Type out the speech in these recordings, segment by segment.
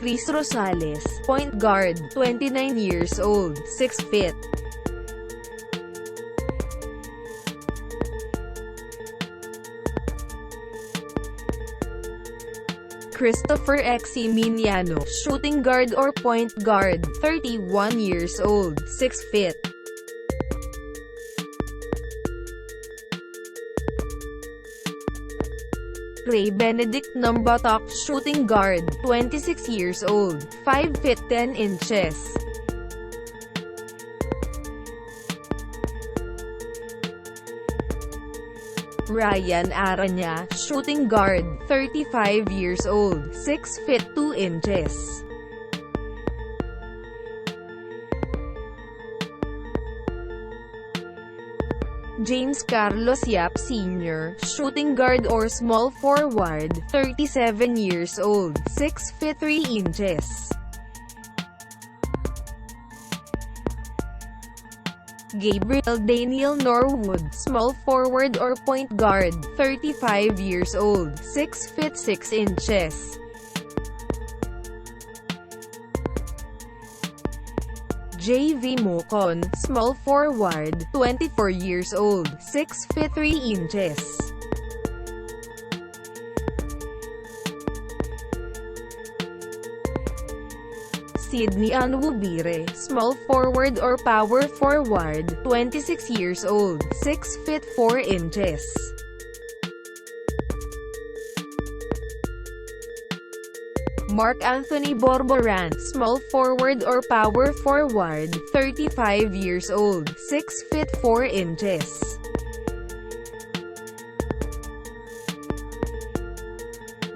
Chris Rosales, point guard, 29 years old, 6 feet. Christopher Miniano, shooting guard or point guard, 31 years old, 6 feet. Ray Benedict Numbatok, shooting guard, 26 years old, 5 feet 10 inches. Ryan Aranya, shooting guard, 35 years old, 6 feet 2 inches. James Carlos Yap Sr., shooting guard or small forward, 37 years old, 6 feet 3 inches. Gabriel Daniel Norwood, small forward or point guard, 35 years old, 6 feet 6 inches. JV Mocon, small forward, 24 years old, 6 feet 3 inches. Sydney Anwubire, small forward or power forward, 26 years old, 6 feet 4 inches. Mark Anthony Borboran, small forward or power forward, 35 years old, 6 feet 4 inches.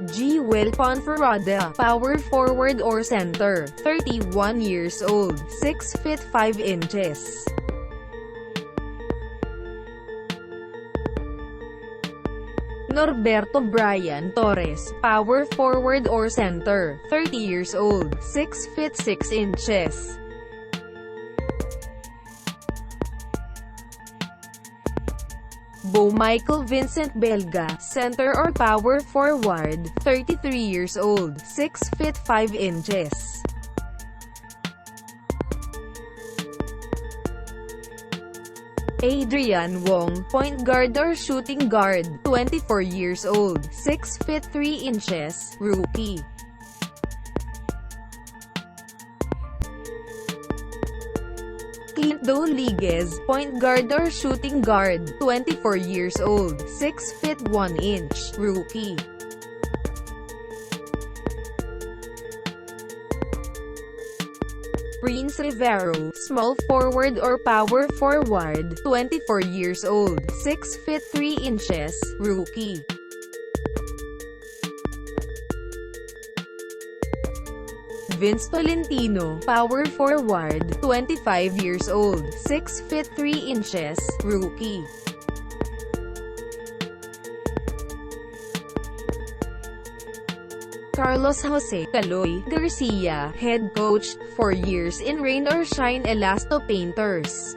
G. Will Ponferrada, power forward or center, 31 years old, 6 feet 5 inches. Norberto Brian Torres, power forward or center, 30 years old, 6 feet 6 inches. Bo Michael Vincent Belga, center or power forward, 33 years old, 6 feet 5 inches. Adrian Wong, point guard or shooting guard, 24 years old, 6 feet 3 inches, rookie. Clint Rodriguez, point guard or shooting guard, 24 years old, 6 feet 1 inch, rookie. Prince Rivero, small forward or power forward, 24 years old, 6 feet 3 inches, rookie. Vince Tolentino, power forward, 25 years old, 6 feet 3 inches, rookie. Carlos Jose Caloy Garcia, head coach, 4 years in Rain or Shine Elasto Painters.